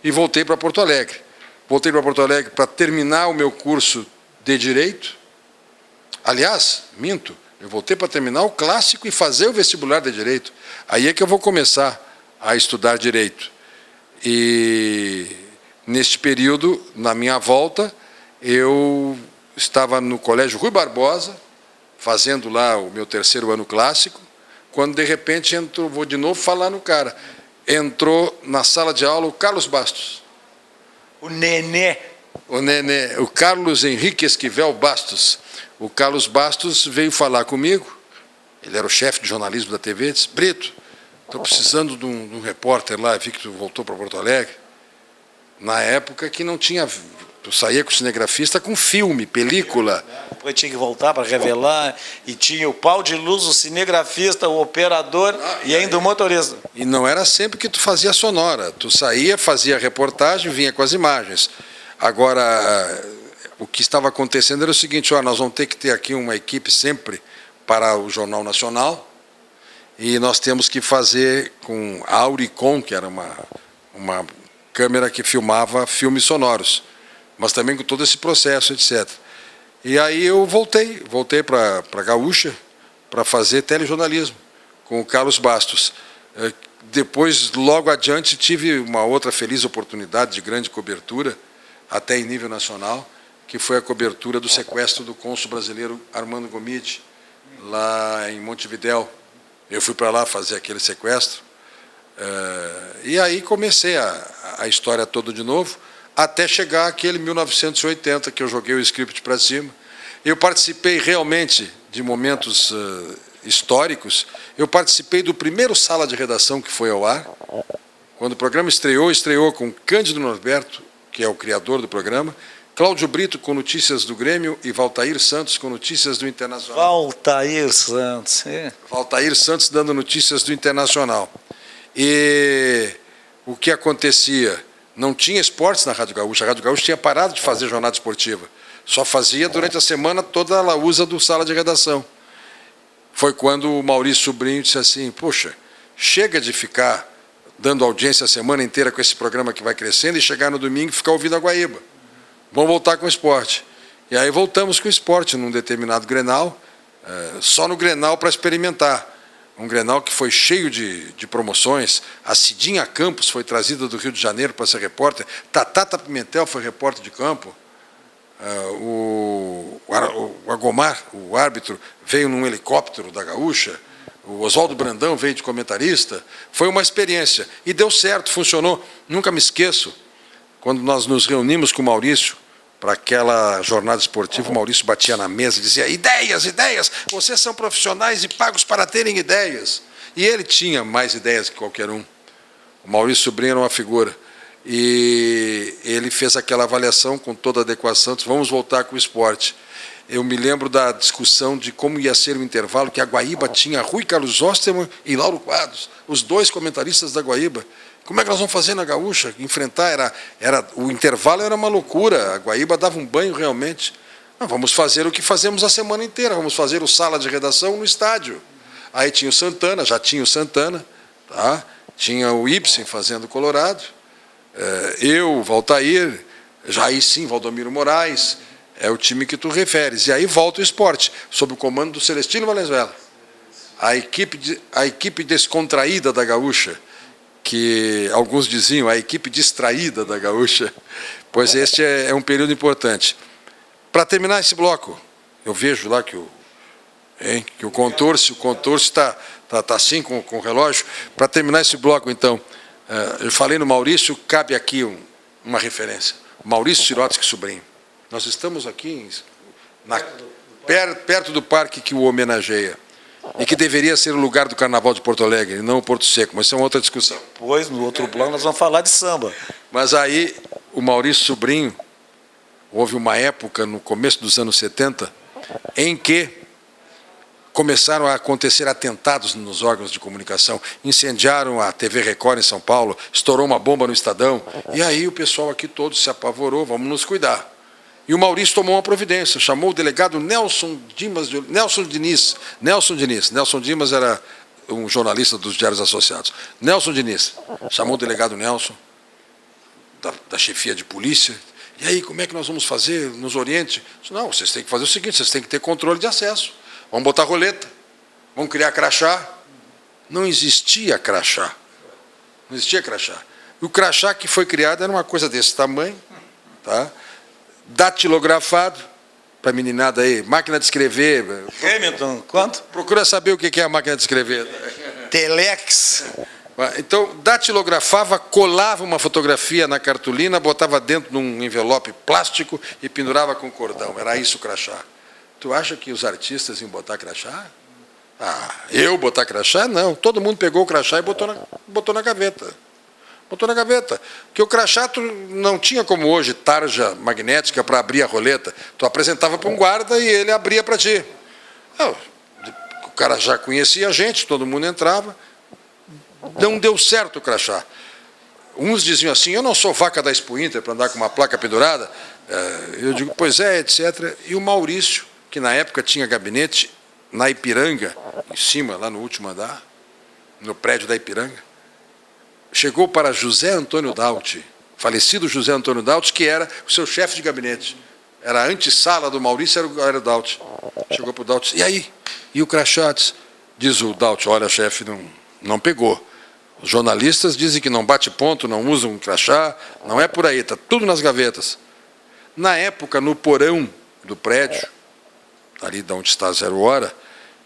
e voltei para Porto Alegre. Voltei para Porto Alegre para terminar o meu curso de Direito. Aliás, minto, eu voltei para terminar o clássico e fazer o vestibular de Direito. Aí é que eu vou começar a estudar Direito. E, neste período, na minha volta, eu estava no Colégio Rui Barbosa, fazendo lá o meu 3º ano clássico, quando, de repente, entrou, vou de novo falar no cara, entrou na sala de aula o Carlos Bastos. O Nenê. O Nenê, o Carlos Henrique Esquivel Bastos. O Carlos Bastos veio falar comigo, ele era o chefe de jornalismo da TV, disse, Brito, estou precisando de um repórter lá, vi que tu voltou para Porto Alegre. Na época que não tinha, tu saía com o cinegrafista com filme, película. Depois tinha que voltar para revelar, e tinha o pau de luz, o cinegrafista, o operador e ainda o motorista. E não era sempre que tu fazia sonora, tu saía, fazia reportagem, vinha com as imagens. Agora... O que estava acontecendo era o seguinte, nós vamos ter que ter aqui uma equipe sempre para o Jornal Nacional e nós temos que fazer com a Auricon, que era uma câmera que filmava filmes sonoros, mas também com todo esse processo, etc. E aí eu voltei para a Gaúcha para fazer telejornalismo com o Carlos Bastos. Depois, logo adiante, tive uma outra feliz oportunidade de grande cobertura, até em nível nacional, que foi a cobertura do sequestro do cônsul brasileiro Armando Gomide, lá em Montevidéu. Eu fui para lá fazer aquele sequestro, e aí comecei a história toda de novo, até chegar aquele 1980, que eu joguei o script para cima. Eu participei realmente de momentos históricos. Eu participei do primeiro Sala de Redação que foi ao ar. Quando o programa estreou com Cândido Norberto, que é o criador do programa, Cláudio Brito com notícias do Grêmio e Valtair Santos com notícias do Internacional. Valtair Santos. É. Valtair Santos dando notícias do Internacional. E o que acontecia? Não tinha esportes na Rádio Gaúcha. A Rádio Gaúcha tinha parado de fazer jornada esportiva. Só fazia durante a semana toda a laúsa do Sala de Redação. Foi quando o Maurício Sobrinho disse assim, poxa, chega de ficar dando audiência a semana inteira com esse programa que vai crescendo e chegar no domingo e ficar ouvindo a Guaíba. Vamos voltar com o esporte. E aí voltamos com o esporte num determinado Grenal, só no Grenal para experimentar. Um Grenal que foi cheio de promoções. A Cidinha Campos foi trazida do Rio de Janeiro para ser repórter. Tatá Pimentel foi repórter de campo. O Agomar, o árbitro, veio num helicóptero da Gaúcha. O Oswaldo Brandão veio de comentarista. Foi uma experiência. E deu certo, funcionou. Nunca me esqueço, quando nós nos reunimos com o Maurício, para aquela jornada esportiva, o Maurício batia na mesa e dizia, ideias, ideias, vocês são profissionais e pagos para terem ideias. E ele tinha mais ideias que qualquer um. O Maurício Sobrinho era uma figura. E ele fez aquela avaliação com toda a adequação, disse, vamos voltar com o esporte. Eu me lembro da discussão de como ia ser o intervalo, que a Guaíba tinha Rui Carlos Osterman e Lauro Quadros, os 2 comentaristas da Guaíba. Como é que nós vamos fazer na Gaúcha? Enfrentar, o intervalo era uma loucura, a Guaíba dava um banho realmente. Não, vamos fazer o que fazemos a semana inteira, vamos fazer o Sala de Redação no estádio. Aí tinha o Santana, já tinha o Santana, tá? Tinha o Ibsen fazendo Colorado, eu, Valtair, já aí sim, Valdomiro Moraes, é o time que tu referes. E aí volta o esporte, sob o comando do Celestino Valenzuela. A equipe descontraída da Gaúcha, que alguns diziam a equipe distraída da Gaúcha, pois este é um período importante. Para terminar esse bloco, eu vejo lá que o contorce está assim com o relógio. Para terminar esse bloco, então, eu falei no Maurício, cabe aqui uma referência. Maurício Sirotsky Sobrinho. Nós estamos aqui perto do parque que o homenageia e que deveria ser o lugar do Carnaval de Porto Alegre, e não o Porto Seco, mas isso é uma outra discussão. Pois, no outro plano, nós vamos falar de samba. Mas aí, o Maurício Sobrinho, houve uma época, no começo dos anos 70, em que começaram a acontecer atentados nos órgãos de comunicação, incendiaram a TV Record em São Paulo, estourou uma bomba no Estadão, e aí o pessoal aqui todo se apavorou, vamos nos cuidar. E o Maurício tomou uma providência, chamou o delegado Nelson Diniz. Nelson Dimas era um jornalista dos Diários Associados. Nelson Diniz chamou o delegado Nelson, da chefia de polícia. E aí, como é que nós vamos fazer? Nos oriente? Disse, não, vocês têm que fazer o seguinte, vocês têm que ter controle de acesso. Vamos botar roleta, vamos criar crachá. Não existia crachá. Não existia crachá. E o crachá que foi criado era uma coisa desse tamanho, tá? Datilografado, para a meninada aí, máquina de escrever. Hamilton, quanto? Procura saber o que é a máquina de escrever. Telex. Então, datilografava, colava uma fotografia na cartolina, botava dentro de um envelope plástico e pendurava com cordão. Era isso o crachá. Tu acha que os artistas iam botar crachá? Eu botar crachá? Não. Todo mundo pegou o crachá e botou na gaveta. Botou na gaveta. Porque o crachá tu não tinha como hoje tarja magnética para abrir a roleta. Tu apresentava para um guarda e ele abria para ti. O cara já conhecia a gente, todo mundo entrava. Não deu certo o crachá. Uns diziam assim, eu não sou vaca da Expo Inter para andar com uma placa pendurada. Eu digo, pois é, etc. E o Maurício, que na época tinha gabinete na Ipiranga, em cima, lá no último andar, no prédio da Ipiranga, chegou para José Antônio Dauti, falecido José Antônio Dauti, que era o seu chefe de gabinete. Era a antessala do Maurício, era o Dauti. Chegou para o Dauti, e aí? E o crachá? Diz o Dauti, olha, chefe, não pegou. Os jornalistas dizem que não bate ponto, não usam crachá, não é por aí, está tudo nas gavetas. Na época, no porão do prédio, ali de onde está a 0 hora,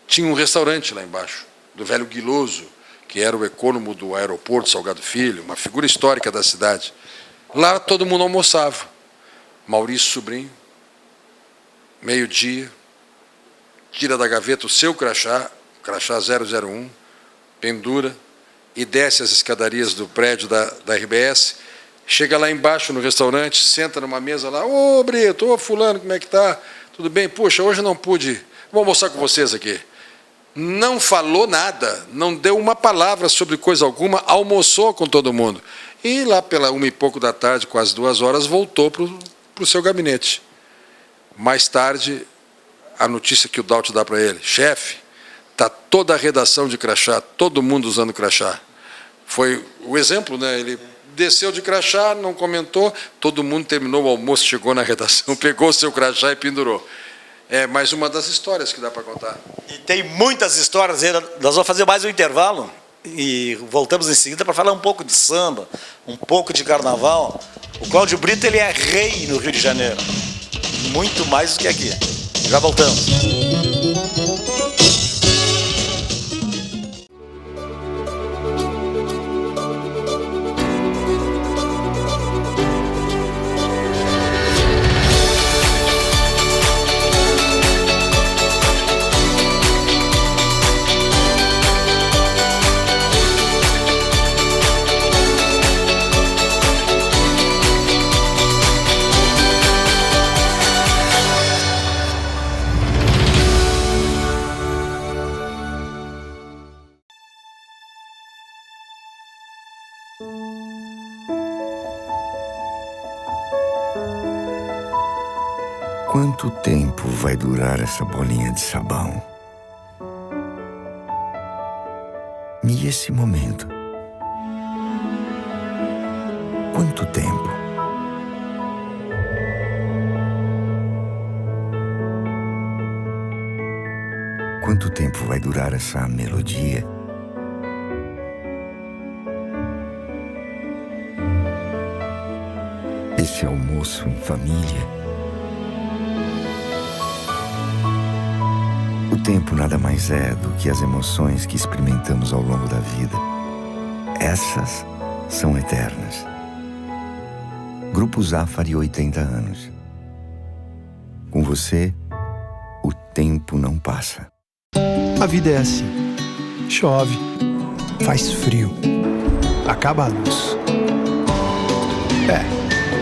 tinha um restaurante lá embaixo, do velho Guiloso, que era o econômico do aeroporto Salgado Filho, uma figura histórica da cidade. Lá todo mundo almoçava. Maurício Sobrinho, meio-dia, tira da gaveta o seu crachá 001, pendura e desce as escadarias do prédio da RBS, chega lá embaixo no restaurante, senta numa mesa lá, ô Brito, ô fulano, como é que tá? Tudo bem? Puxa, hoje não pude, vou almoçar com vocês aqui. Não falou nada, não deu uma palavra sobre coisa alguma, almoçou com todo mundo. E lá pela 1 e pouco da tarde, quase 2 horas, voltou para o seu gabinete. Mais tarde, a notícia que o Dauti dá para ele, chefe, está toda a redação de crachá, todo mundo usando crachá. Foi o exemplo, né? Ele desceu de crachá, não comentou, todo mundo terminou o almoço, chegou na redação, pegou o seu crachá e pendurou. É mais uma das histórias que dá para contar. E tem muitas histórias. Nós vamos fazer mais um intervalo e voltamos em seguida para falar um pouco de samba, um pouco de carnaval. O Cláudio Brito, ele é rei no Rio de Janeiro. Muito mais do que aqui. Já voltamos. Quanto tempo vai durar essa bolinha de sabão? E esse momento? quanto tempo? Quanto tempo vai durar essa melodia? Esse almoço em família? O tempo nada mais é do que as emoções que experimentamos ao longo da vida. Essas são eternas. Grupo Zafari, 80 anos. Com você, o tempo não passa. A vida é assim. Chove, faz frio, acaba a luz.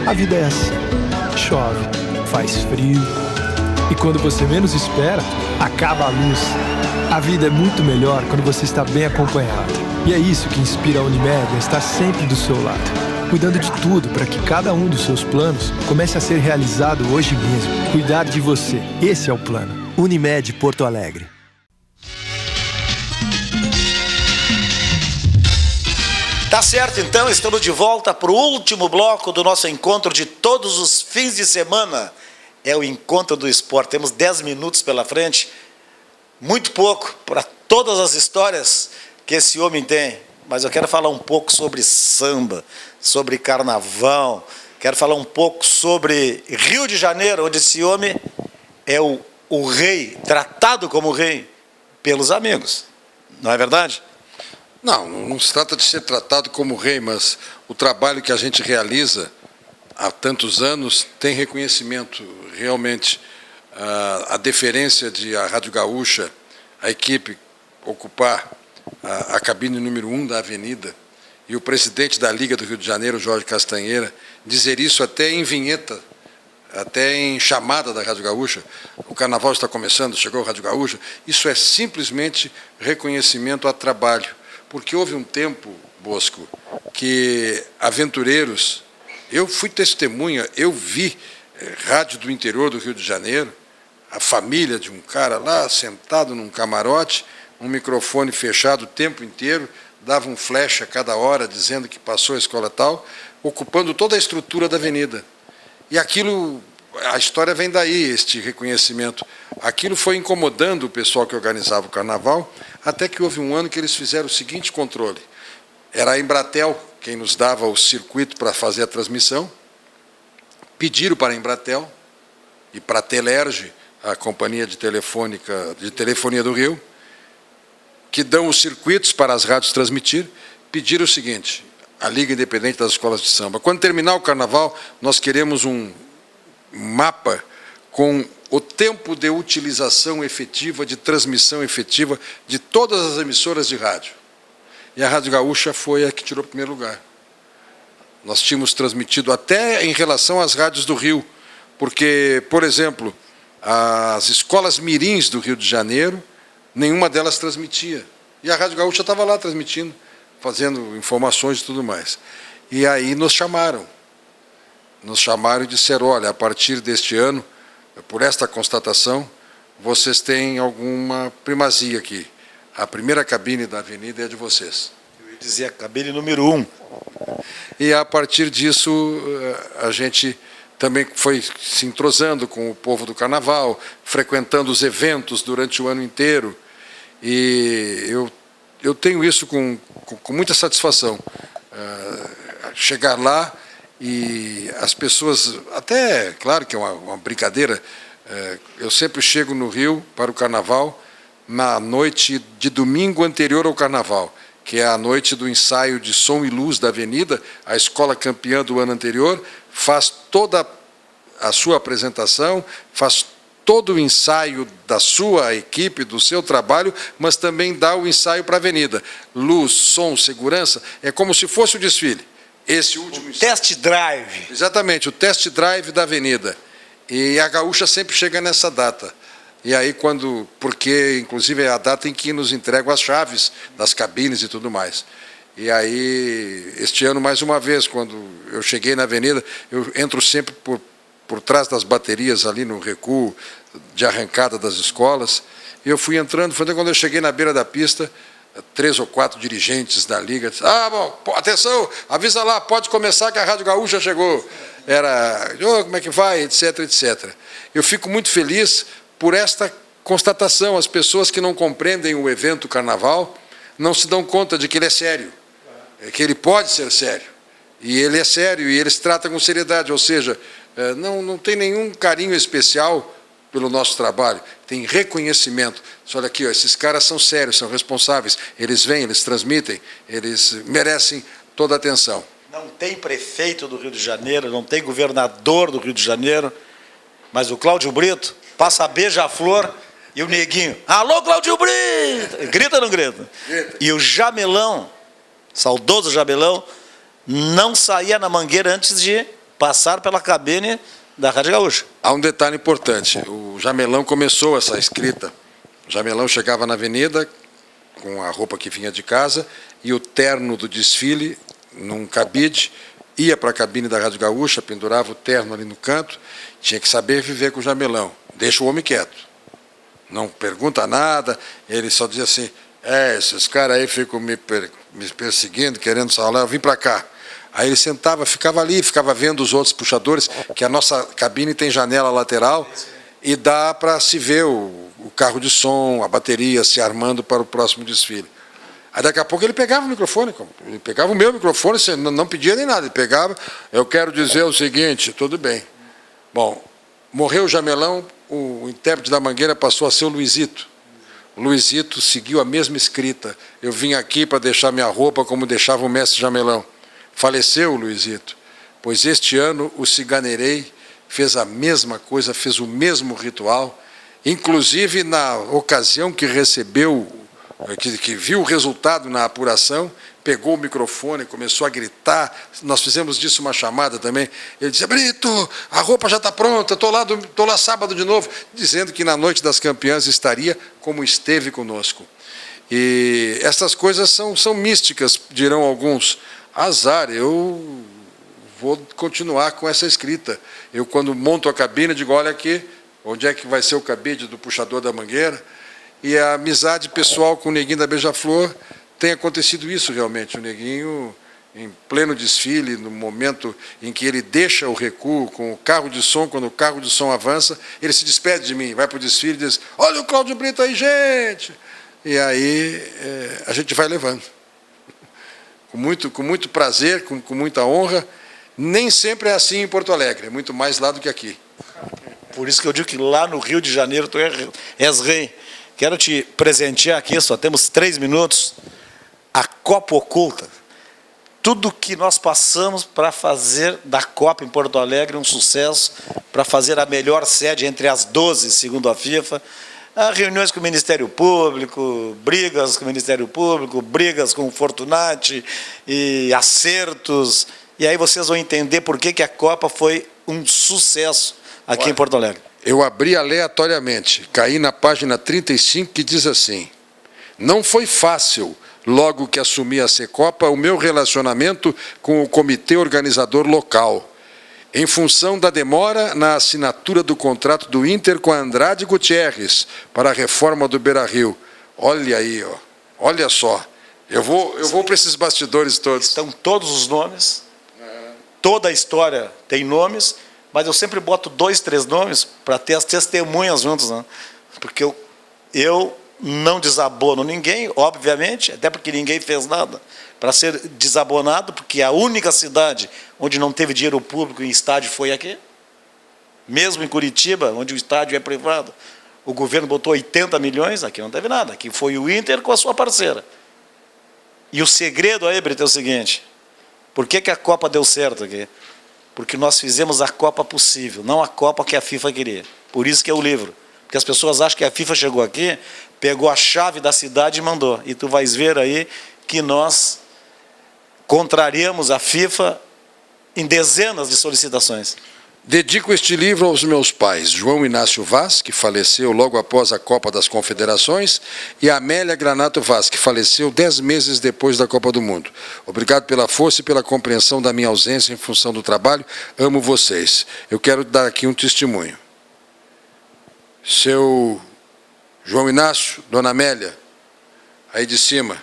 A vida é assim. Chove, faz frio, e quando você menos espera, acaba a luz. A vida é muito melhor quando você está bem acompanhado. E é isso que inspira a Unimed a estar sempre do seu lado, cuidando de tudo para que cada um dos seus planos comece a ser realizado hoje mesmo. Cuidar de você, esse é o plano. Unimed Porto Alegre. Tá certo, então, estamos de volta para o último bloco do nosso encontro de todos os fins de semana. É o Encontro do Esporte. Temos 10 minutos pela frente, muito pouco para todas as histórias que esse homem tem. Mas eu quero falar um pouco sobre samba, sobre carnaval, quero falar um pouco sobre Rio de Janeiro, onde esse homem é o rei, tratado como rei pelos amigos. Não é verdade? Não se trata de ser tratado como rei, mas o trabalho que a gente realiza há tantos anos tem reconhecimento. Realmente, a deferência de a Rádio Gaúcha, a equipe, ocupar a cabine número 1 da Avenida, e o presidente da Liga do Rio de Janeiro, Jorge Castanheira, dizer isso até em vinheta, até em chamada da Rádio Gaúcha. O carnaval está começando, chegou a Rádio Gaúcha. Isso é simplesmente reconhecimento a trabalho. Porque houve um tempo, Bosco, que aventureiros, eu fui testemunha, eu vi rádio do interior do Rio de Janeiro, a família de um cara lá, sentado num camarote, um microfone fechado o tempo inteiro, dava um flash a cada hora dizendo que passou a escola tal, ocupando toda a estrutura da avenida. E aquilo, a história vem daí, este reconhecimento. Aquilo foi incomodando o pessoal que organizava o carnaval, até que houve um ano que eles fizeram o seguinte controle. Era a Embratel quem nos dava o circuito para fazer a transmissão. Pediram para a Embratel e para a Telerge, a companhia de telefonia do Rio, que dão os circuitos para as rádios transmitir, pediram o seguinte, a Liga Independente das Escolas de Samba: quando terminar o carnaval, nós queremos um mapa com o tempo de utilização efetiva, de transmissão efetiva de todas as emissoras de rádio. E a Rádio Gaúcha foi a que tirou o primeiro lugar. Nós tínhamos transmitido até em relação às rádios do Rio, porque, por exemplo, as escolas mirins do Rio de Janeiro, nenhuma delas transmitia. E a Rádio Gaúcha estava lá transmitindo, fazendo informações e tudo mais. E aí nos chamaram e disseram: olha, a partir deste ano, por esta constatação, vocês têm alguma primazia aqui. A primeira cabine da avenida é de vocês. Eu ia dizer a cabine número 1. E a partir disso, a gente também foi se entrosando com o povo do carnaval, frequentando os eventos durante o ano inteiro. E eu tenho isso com muita satisfação. Chegar lá e as pessoas, até, claro que é uma brincadeira, eu sempre chego no Rio para o carnaval na noite de domingo anterior ao carnaval, que é a noite do ensaio de som e luz da avenida. A escola campeã do ano anterior faz toda a sua apresentação, faz todo o ensaio da sua equipe, do seu trabalho, mas também dá o ensaio para a avenida. Luz, som, segurança, é como se fosse o desfile. Esse último ensaio. Test drive. Exatamente, o test drive da avenida. E a Gaúcha sempre chega nessa data. E aí porque inclusive é a data em que nos entregam as chaves das cabines e tudo mais. E aí, este ano, mais uma vez, quando eu cheguei na avenida, eu entro sempre por trás das baterias ali no recuo de arrancada das escolas, e eu fui entrando, foi quando eu cheguei na beira da pista, 3 ou 4 dirigentes da Liga. Bom, atenção, avisa lá, pode começar que a Rádio Gaúcha chegou. Era, como é que vai, etc, etc. Eu fico muito feliz por esta constatação. As pessoas que não compreendem o evento Carnaval não se dão conta de que ele é sério, que ele pode ser sério. E ele é sério, e ele se trata com seriedade, ou seja, não tem nenhum carinho especial pelo nosso trabalho, tem reconhecimento. Olha aqui, esses caras são sérios, são responsáveis, eles vêm, eles transmitem, eles merecem toda a atenção. Não tem prefeito do Rio de Janeiro, não tem governador do Rio de Janeiro, mas o Cláudio Brito passa a beija-flor e o neguinho, alô Cláudio Brito, grita ou não grita? Grita. E o Jamelão, saudoso Jamelão, não saía na mangueira antes de passar pela cabine da Rádio Gaúcha. Há um detalhe importante, o Jamelão começou essa escrita. O Jamelão chegava na avenida com a roupa que vinha de casa e o terno do desfile num cabide, ia para a cabine da Rádio Gaúcha, pendurava o terno ali no canto, tinha que saber viver com o Jamelão. Deixa o homem quieto, não pergunta nada, ele só dizia assim, esses caras aí ficam me perseguindo, querendo salar, eu vim para cá. Aí ele sentava, ficava ali, ficava vendo os outros puxadores, que a nossa cabine tem janela lateral e dá para se ver o carro de som, a bateria se armando para o próximo desfile. Aí daqui a pouco ele pegava o microfone, ele pegava o meu microfone, não pedia nem nada, ele pegava, eu quero dizer o seguinte, tudo bem. Bom, morreu o Jamelão, o intérprete da Mangueira passou a ser o Luizito. O Luizito seguiu a mesma escrita, eu vim aqui para deixar minha roupa como deixava o mestre Jamelão. Faleceu o Luizito, pois este ano o Ciganerei fez a mesma coisa, fez o mesmo ritual, inclusive na ocasião que recebeu, que viu o resultado na apuração, pegou o microfone, começou a gritar, nós fizemos disso uma chamada também, ele dizia, Brito, a roupa já está pronta, estou lá sábado de novo, dizendo que na Noite das Campeãs estaria como esteve conosco. E essas coisas são místicas, dirão alguns. Azar, eu vou continuar com essa escrita. Eu, quando monto a cabine, digo, olha aqui, onde é que vai ser o cabide do puxador da Mangueira, e a amizade pessoal com o Neguinho da Beija-Flor tem acontecido isso realmente. O Neguinho, em pleno desfile, no momento em que ele deixa o recuo com o carro de som, quando o carro de som avança, ele se despede de mim, vai para o desfile e diz, olha o Cláudio Brito aí, gente! E aí a gente vai levando. Com muito prazer, com muita honra. Nem sempre é assim em Porto Alegre, é muito mais lá do que aqui. Por isso que eu digo que lá no Rio de Janeiro tu és rei. Quero te presentear aqui, só temos 3 minutos, a Copa Oculta. Tudo que nós passamos para fazer da Copa em Porto Alegre um sucesso, para fazer a melhor sede entre as 12, segundo a FIFA, reuniões com o Ministério Público, brigas com o Ministério Público, brigas com o Fortunati, e acertos, e aí vocês vão entender por que a Copa foi um sucesso aqui em Porto Alegre. Eu abri aleatoriamente, caí na página 35, que diz assim, não foi fácil, logo que assumi a Secopa, o meu relacionamento com o comitê organizador local, em função da demora na assinatura do contrato do Inter com a Andrade Gutierrez para a reforma do Beira-Rio. Olha aí, olha só. Eu vou para esses bastidores todos. Estão todos os nomes, toda a história tem nomes, mas eu sempre boto 2, 3 nomes para ter as testemunhas juntos, né? Porque eu não desabono ninguém, obviamente, até porque ninguém fez nada para ser desabonado, porque a única cidade onde não teve dinheiro público em estádio foi aqui. Mesmo em Curitiba, onde o estádio é privado, o governo botou 80 milhões, aqui não teve nada, aqui foi o Inter com a sua parceira. E o segredo aí, Brito, é o seguinte, por que a Copa deu certo aqui? Porque nós fizemos a Copa possível, não a Copa que a FIFA queria. Por isso que é o livro. Porque as pessoas acham que a FIFA chegou aqui, pegou a chave da cidade e mandou. E tu vais ver aí que nós contrariamos a FIFA em dezenas de solicitações. Dedico este livro aos meus pais, João Inácio Vaz, que faleceu logo após a Copa das Confederações, e Amélia Granato Vaz, que faleceu 10 meses depois da Copa do Mundo. Obrigado pela força e pela compreensão da minha ausência em função do trabalho. Amo vocês. Eu quero dar aqui um testemunho. Seu João Inácio, Dona Amélia, aí de cima,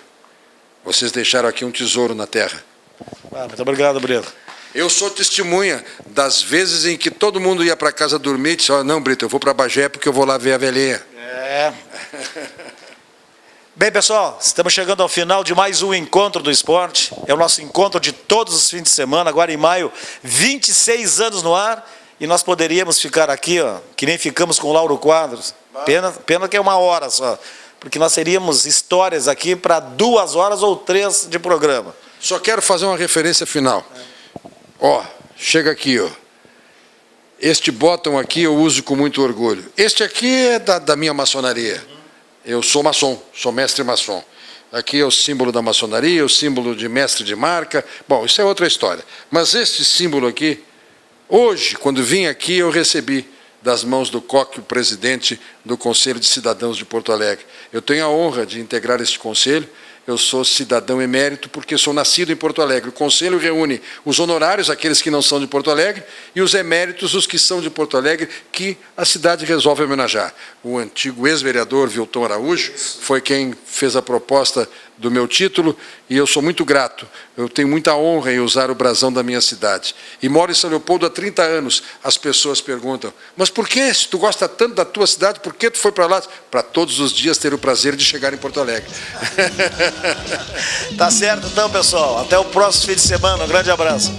Vocês deixaram aqui um tesouro na terra. Muito obrigado, Brito. Eu sou testemunha das vezes em que todo mundo ia para casa dormir e disse, não, Brito, eu vou para Bagé porque eu vou lá ver a velhinha. Bem, pessoal, estamos chegando ao final de mais um Encontro do Esporte. É o nosso encontro de todos os fins de semana, agora em maio, 26 anos no ar. E nós poderíamos ficar aqui, que nem ficamos com o Lauro Quadros. Pena que é 1 hora só. Porque nós teríamos histórias aqui para 2 horas ou 3 de programa. Só quero fazer uma referência final. Chega aqui, Este botão aqui eu uso com muito orgulho. Este aqui é da minha maçonaria. Eu sou maçom, sou mestre maçom. Aqui é o símbolo da maçonaria, o símbolo de mestre de marca. Bom, isso é outra história. Mas este símbolo aqui, hoje, quando vim aqui, eu recebi das mãos do Coque, o presidente do Conselho de Cidadãos de Porto Alegre. Eu tenho a honra de integrar este conselho. Eu sou cidadão emérito porque sou nascido em Porto Alegre. O Conselho reúne os honorários, aqueles que não são de Porto Alegre, e os eméritos, os que são de Porto Alegre, que a cidade resolve homenagear. O antigo ex-vereador Vilton Araújo foi quem fez a proposta do meu título, e eu sou muito grato. Eu tenho muita honra em usar o brasão da minha cidade. E moro em São Leopoldo há 30 anos. As pessoas perguntam, mas por que, se tu gosta tanto da tua cidade, por que tu foi para lá? Para todos os dias ter o prazer de chegar em Porto Alegre. Tá certo então, pessoal. Até o próximo fim de semana. Um grande abraço.